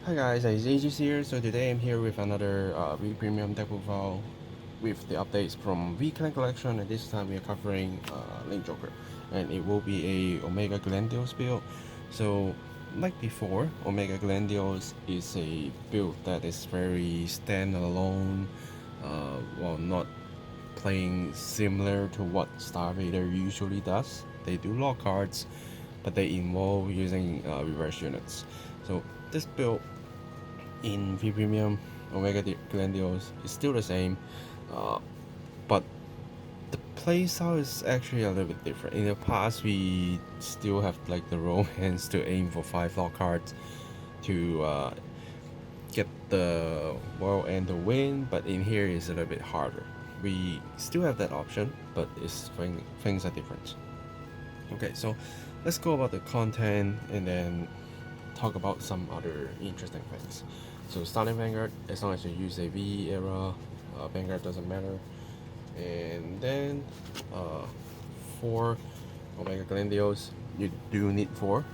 Hi guys, it's Aegis here. So today I'm here with another V Premium deck profile with the updates from V Clan Collection, and this time we are covering Link Joker, and it will be a Omega Glendios build. So like before, Omega Glendios is a build that is very standalone, while not playing similar to what Star Vader usually does. They do lock cards, but they involve using reverse units. So this build in V Premium Omega Glendios is still the same, but the playstyle is actually a little bit different. In the past, we still have like the romance to aim for 5 lock cards to get the world and the win, but in here it's a little bit harder. We still have that option, but things are different. Okay, so let's go about the content and then talk about some other interesting things. So starting Vanguard, as long as you use a V era, Vanguard doesn't matter. And then for Omega Glendios, you do need 4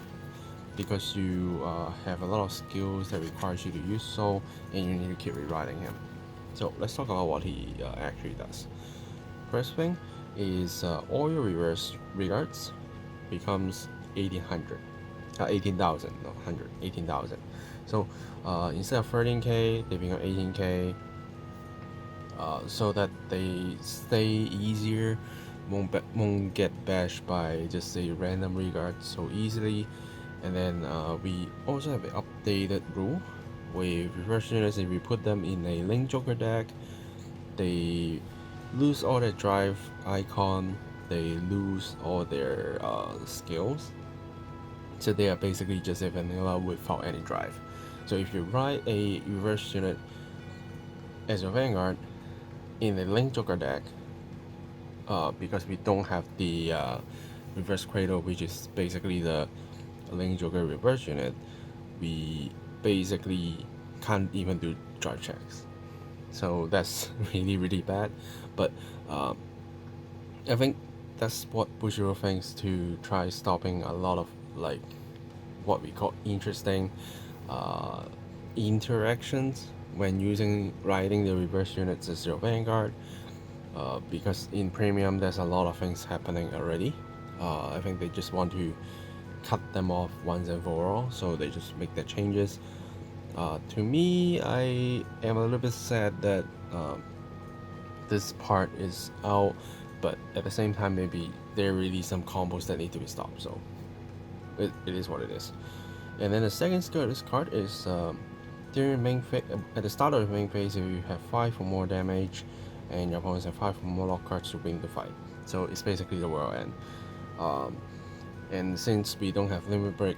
because you have a lot of skills that requires you to use so, and you need to keep rewriting him. So let's talk about what he actually does. First thing is all your reverse regards becomes 1800. 18,000, not 100, 18,000. So instead of 13k, they become 18k, so that they stay easier, won't get bashed by just a random regard so easily. And then we also have an updated rule with reverse units. If we put them in a Link Joker deck, they lose all their drive icon, they lose all their skills. So they are basically just a vanilla without any drive. So if you write a reverse unit as your Vanguard in a Link Joker deck, because we don't have the reverse Cradle, which is basically the Link Joker reverse unit, we basically can't even do drive checks. So that's really bad. But I think that's what Bushiro thinks to try stopping a lot of like what we call interesting interactions when riding the reverse units as your Vanguard, because in Premium there's a lot of things happening already. I think they just want to cut them off once and for all, so they just make the changes. To me, I am a little bit sad that this part is out, but at the same time maybe there are really some combos that need to be stopped, so it is what it is. And then the second skill of this card is during main at the start of the main phase, if you have 5 or more damage and your opponents have 5 or more lock cards to win the fight. So it's basically the world end. And since we don't have limit break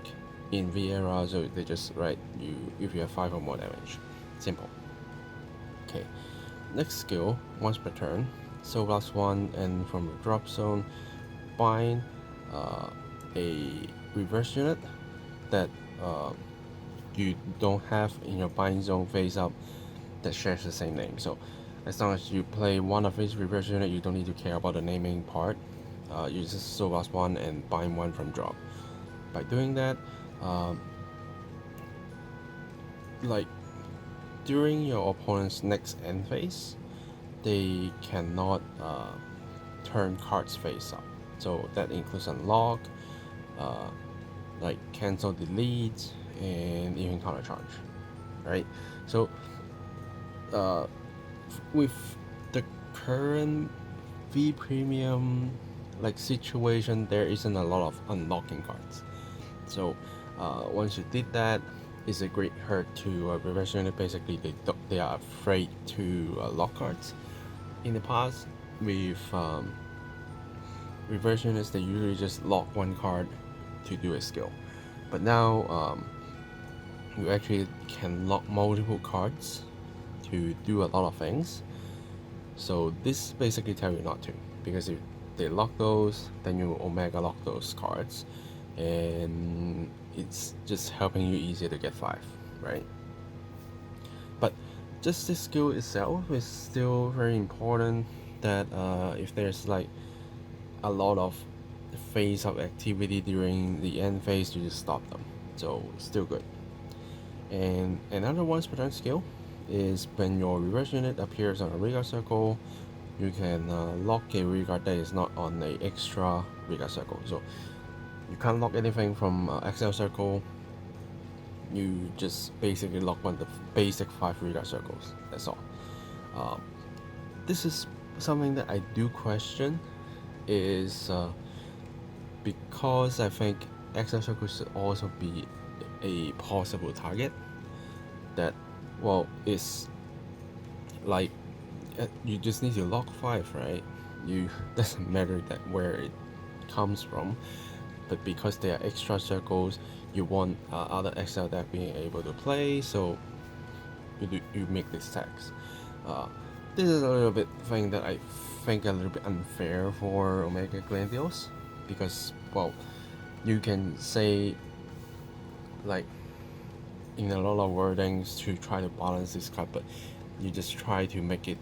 in V era, so they just write you if you have 5 or more damage. Simple. Okay, next skill, once per turn, so +1, and from the drop zone, bind a reverse unit that you don't have in your bind zone face up that shares the same name. So as long as you play one of his reverse unit, you don't need to care about the naming part. You just so +1 and bind 1 from drop. By doing that, like during your opponent's next end phase, they cannot turn cards face up. So that includes unlock, like cancel, delete, and even counter charge, right? So with the current V Premium like situation, there isn't a lot of unlocking cards. So once you did that, it's a great hurt to reverse unit. Basically, they are afraid to lock cards. In the past, with reverse units, they usually just lock one card to do a skill. But now you actually can lock multiple cards to do a lot of things. So this basically tells you not to, because if they lock those, then you Omega lock those cards, and it's just helping you easier to get 5, right? But just this skill itself is still very important, that if there's like a lot of phase up activity during the end phase, you just stop them. So still good. And another one special skill is when your reverse unit appears on a rearguard circle, you can lock a rearguard that is not on a extra rearguard circle. So you can't lock anything from XL circle. You just basically lock one of the basic 5 rearguard circles. That's all. This is something that I do question, is because I think XL circle should also be a possible target. That, well, it's like you just need to lock 5, right? You doesn't matter that where it comes from, but because they are extra circles, you want other XL deck being able to play, so you make this tax. This is a little bit thing that I think a little bit unfair for Omega Glendios, because, well, you can say like in a lot of wordings to try to balance this card, but you just try to make it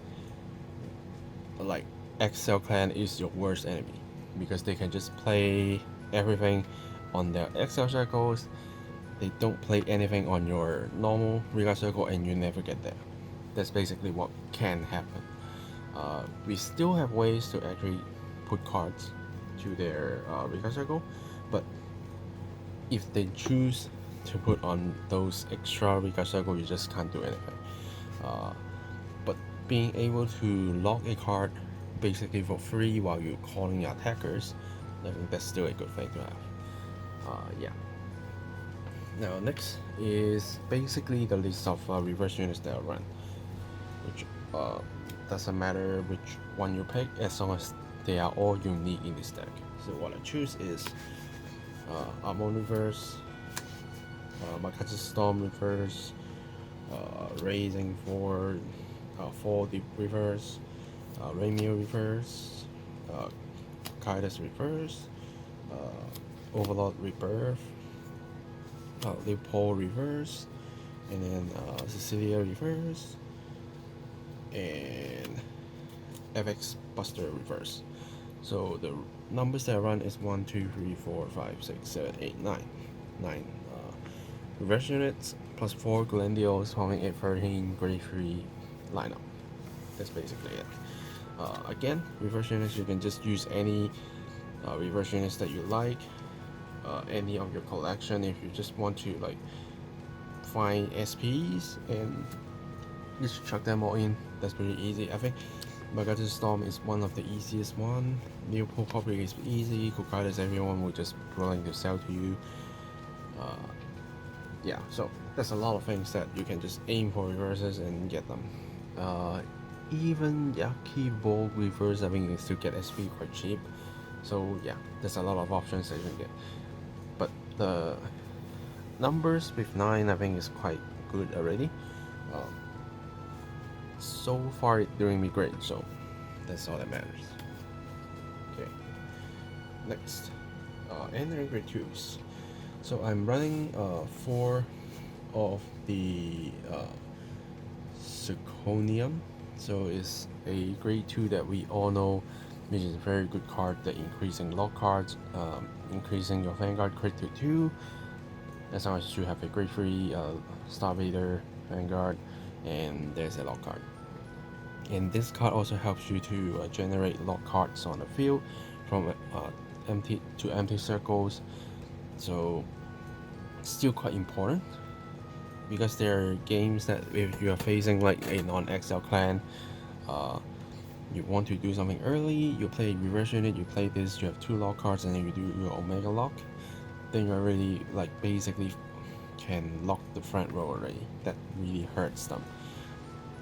like XL clan is your worst enemy, because they can just play everything on their XL circles. They don't play anything on your normal rearguard circle, and you never get there. That's basically what can happen. We still have ways to actually put cards to their rearguard circle, but if they choose to put on those extra rearguard circle, you just can't do anything. But being able to lock a card basically for free while you're calling your attackers, I think that's still a good thing to have. Yeah. Now next is basically the list of reverse units that I run, which doesn't matter which one you pick as long as they are all unique in this deck. So what I choose is Amon reverse, Makatsu Storm reverse, Raising for 4 Deep reverse, Raymir reverse, Kaidas reverse, Overlord rebirth, Leopold reverse, and then Cecilia reverse, and FX Buster reverse. So the numbers that I run is 1, 2, 3, 4, 5, 6, 7, 8, 9. 9 reverse units plus 4 Glendios, forming a 13 grade 3 lineup. That's basically it. Again, reverse units, you can just use any reverse units that you like, any of your collection. If you just want to like find SPs and just chuck them all in, that's pretty easy. I think Makatsu Storm is one of the easiest one. Leopold probably is easy. Kokaidas, everyone will just willing to sell to you. Yeah, so there's a lot of things that you can just aim for reverses and get them. Even Yaki Ball reverse, I think you can still get SP quite cheap. So yeah, there's a lot of options that you can get. But the numbers with 9, I think, is quite good already. So far it's doing me great, so that's all that matters. Okay, next, entering grade 2s. So I'm running 4 of the Zirconium. So it's a grade 2 that we all know, which is a very good card that increasing lock cards, increasing your Vanguard crit to 2, as long as you have a grade 3 Star Vader Vanguard, and there's a lock card. And this card also helps you to generate lock cards on the field from empty to empty circles. So still quite important, because there are games that if you are facing like a non-XL clan, you want to do something early, you play reverse unit, you play this, you have 2 lock cards, and then you do your Omega lock, then you already like basically can lock the front row already. That really hurts them.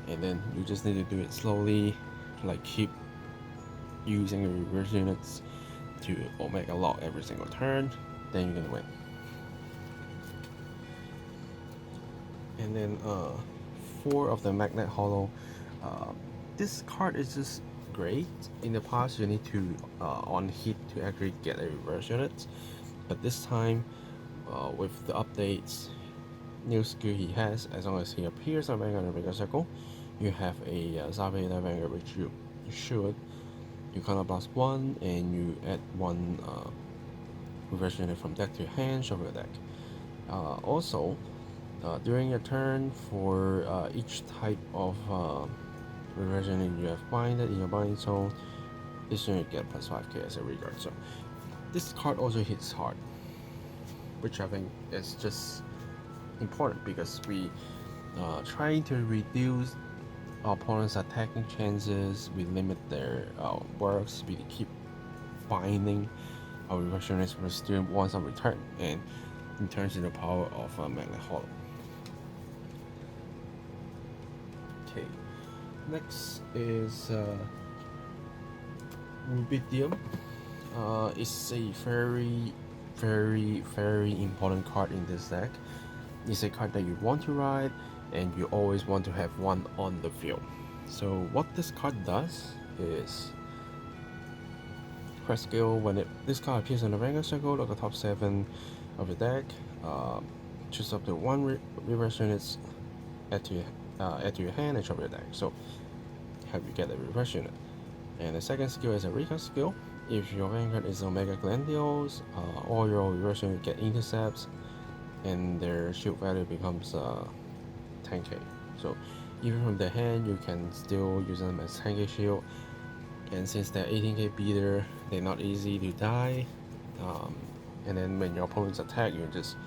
And then you just need to do it slowly, like keep using the reverse units to Omega lock every single turn, then you can win. And then 4 of the Magnet Hollow. This card is just great. In the past, you need to on hit to actually get a reverse unit, but this time with the updates, new skill he has, as long as he appears on Vanguard and Omega circle, you have a Zaveda Vanguard, which you should. You counter blast 1 and you add 1 reverse unit from deck to hand, shuffle your deck. Also, During your turn, for each type of reverse unit you have binded in your binding zone, this unit get plus 5k as a regard. So this card also hits hard, which I think is just important because we trying to reduce our opponent's attacking chances. We limit their works. We keep binding our reverse units for still once on return, and it turns into the power of Magnet Hollow. Okay, next is Rubidium. It's a very important card in this deck. It's a card that you want to ride and you always want to have one on the field. So what this card does is press skill. When this card appears on the Vanguard circle, look at the top 7 of the deck, choose up to 1 reverse units, add to your hand and shuffle your deck. So have you get a reverse unit. And the second skill is a recast skill. If your Vanguard is Omega Glendios, all your reverse units get intercepts and their shield value becomes 10k. So even from the hand, you can still use them as 10k shield. And since they're 18k beater, they're not easy to die. And then when your opponents attack, you just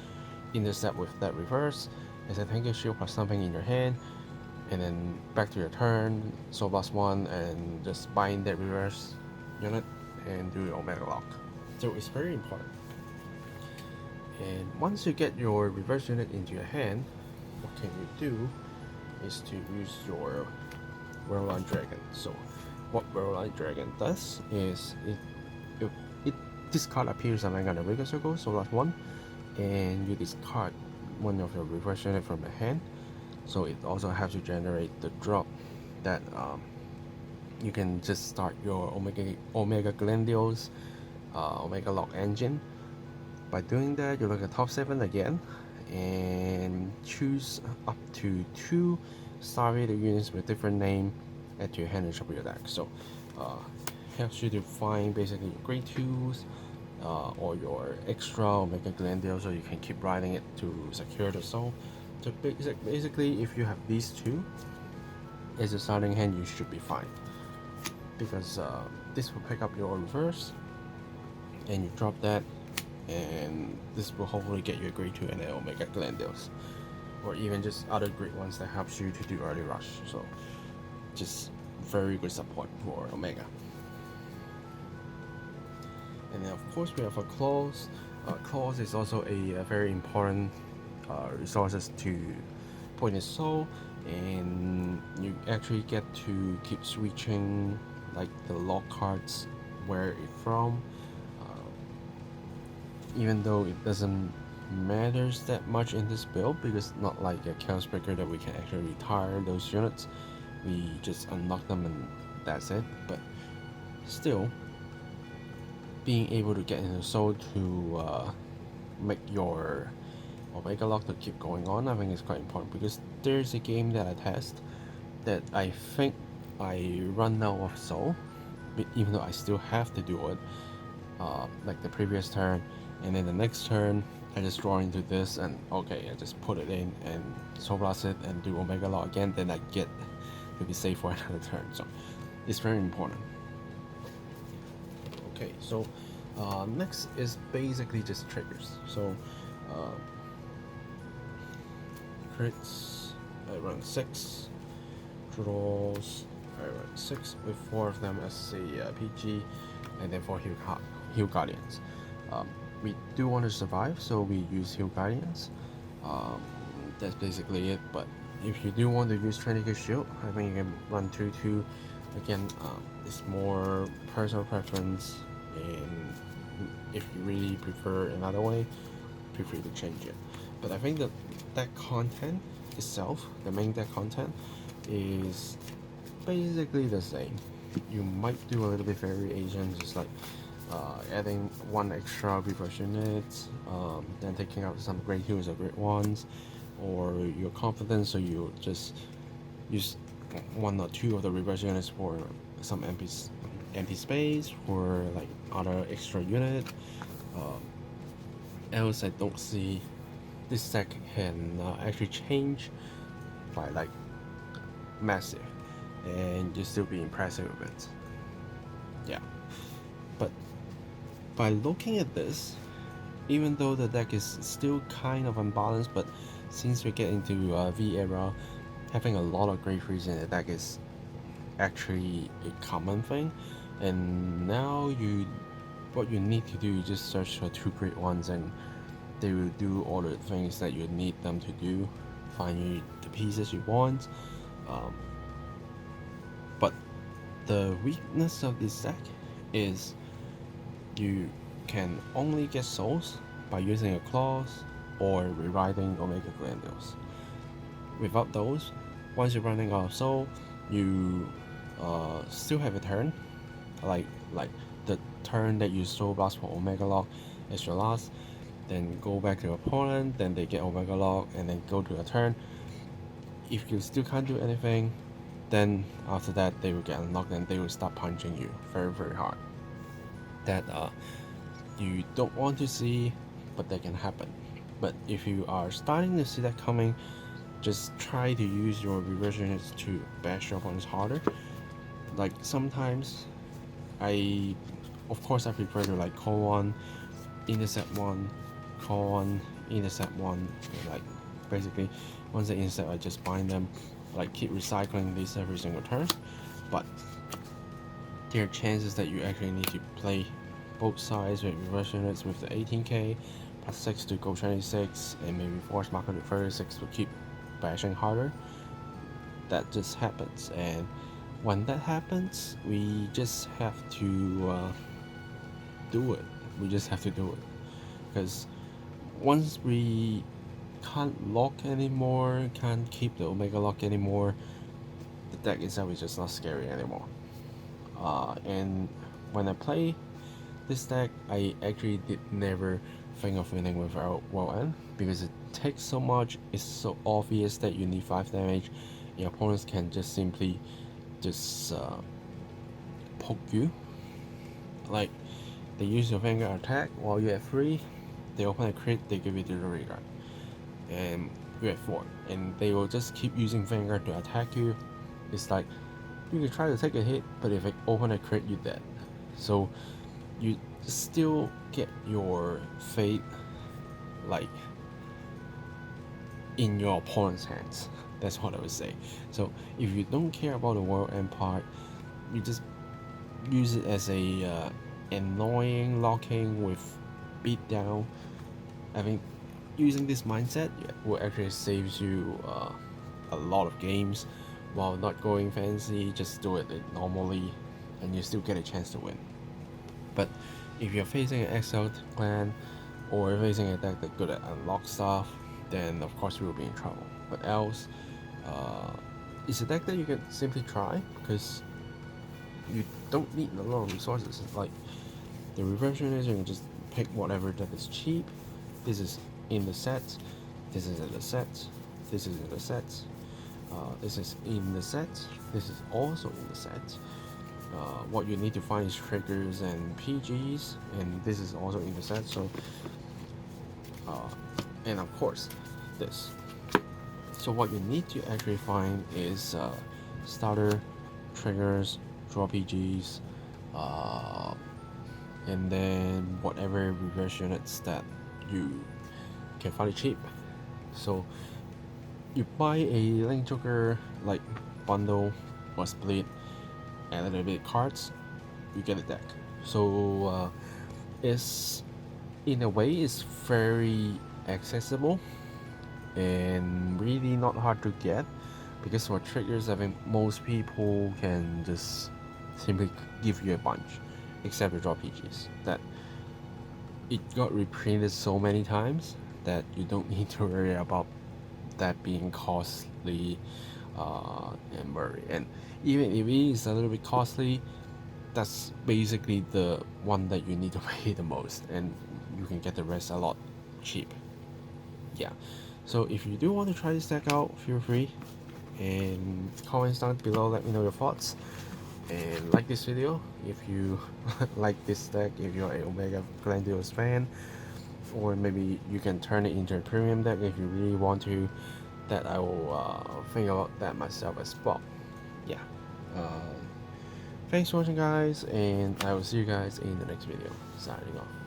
intercept with that reverse as a 10k shield plus something in your hand. And then back to your turn, so +1, and just bind that reverse unit and do your Omega Lock. So it's very important. And once you get your reverse unit into your hand, what can you do is to use your Whirlwind Dragon. So what Whirlwind Dragon does is this card appears on the Vega Circle, so +1, and you discard one of your reverse unit from the hand. So it also helps you generate the drop that you can just start your Omega Glendios Omega Lock engine. By doing that, you look at top 7 again and choose up to 2 Star-rated units with different name, add to your hand and shuffle your deck. So helps you to find basically your grade 2s or your extra Omega Glendios, so you can keep riding it to secure the zone. So basically, if you have these 2 as a starting hand, you should be fine, because this will pick up your reverse and you drop that, and this will hopefully get you a grade 2 and an Omega Glendios, or even just other great ones that helps you to do early rush. So just very good support for Omega. And then of course we have a claws. Claws is also a very important resources to point and soul, and you actually get to keep switching like the lock cards where it's from, even though it doesn't matters that much in this build, because not like a Chaos Breaker that we can actually retire those units. We just unlock them and that's it. But still, being able to get into soul to make your Omega Lock to keep going on, I think is quite important, because there's a game that I test that I think I run out of soul, even though I still have to do it, like the previous turn, and then the next turn I just draw into this and okay, I just put it in and soul blast it and do Omega Lock again, then I get to be safe for another turn. So it's very important. Okay, so next is basically just triggers. So crits, I run 6, draws, I run 6 with 4 of them as a PG, and then 4 Heal Guardians. We do want to survive, so we use Heal Guardians. That's basically it. But if you do want to use 20k shield, I think you can run 2-2. Again, it's more personal preference, and if you really prefer another way, feel free to change it. But I think that deck content itself, the main deck content, is basically the same. You might do a little bit variation, just like adding 1 extra reverse unit, then taking out some grade 2s or grade 1s, or you're confident, so you just use 1 or 2 of the reverse units for some empty space, for like other extra unit. Else I don't see this deck can actually change by like massive, and you still be impressive with it. Yeah, but by looking at this, even though the deck is still kind of unbalanced, but since we get into V era, having a lot of great freeze in the deck is actually a common thing. And now what you need to do is just search for 2 great ones, and they will do all the things that you need them to do, find you the pieces you want. But the weakness of this deck is you can only get souls by using a clause or rewriting Omega Glendios. Without those, once you're running out of soul, you still have a turn, like the turn that you soul blast for Omega Lock is your last, then go back to your opponent, then they get Omega Lock, and then go to a turn. If you still can't do anything, then after that they will get unlocked and they will start punching you very hard. That you don't want to see, but that can happen. But if you are starting to see that coming, just try to use your reverse units to bash your opponents harder. Like sometimes of course I prefer to like call one, intercept one, call one, intercept one, and like basically once they intercept I just bind them, like keep recycling these every single turn. But there are chances that you actually need to play both sides with reverse units with the 18k plus 6 to go 26, and maybe force marker to 36 to keep bashing harder. That just happens, and when that happens, we just have to do it. We just have to do it, because once we can't lock anymore, can't keep the Omega Lock anymore, the deck itself is just not scary anymore. And when I play this deck, I actually did never think of winning without World End, because it takes so much. It's so obvious that you need 5 damage. Your opponents can just simply poke you. Like they use your Vanguard attack while you have 3, they open a crit, they give you the Rubidium, and you have 4, and they will just keep using Vanguard to attack you. It's like you can try to take a hit, but if they open a crit, you're dead. So you still get your fate like in your opponent's hands. That's what I would say. So if you don't care about the World End part, you just use it as a annoying locking with beatdown. I think using this mindset will actually save you a lot of games while not going fancy. Just do it normally and you still get a chance to win. But if you're facing an exiled clan or facing a deck that's good at unlock stuff, then of course you will be in trouble. But else, it's a deck that you can simply try, because you don't need a lot of resources. Like the reverse units, you can just pick whatever that is cheap. This is in the set, this is in the set, this is in the set, this is in the set, this is also in the set. What you need to find is triggers and PGs, and this is also in the set. So and of course this. So what you need to actually find is starter, triggers, draw PGs, and then whatever reverse units that you can find it cheap. So you buy a Link Joker like bundle or split and a little bit of cards, you get a deck. So it's in a way it's very accessible and really not hard to get, because for triggers I think most people can just simply give you a bunch, except the draw PGs. That it got reprinted so many times that you don't need to worry about that being costly and worry. And even if it is a little bit costly, that's basically the one that you need to pay the most, and you can get the rest a lot cheap. Yeah, so if you do want to try this deck out, feel free, and comments down below, let me know your thoughts, and like this video if you like this deck, if you're an Omega Glendios fan. or maybe you can turn it into a premium deck if you really want to. That I will think about that myself as well. Yeah. Thanks for watching, guys, and I will see you guys in the next video. Signing off.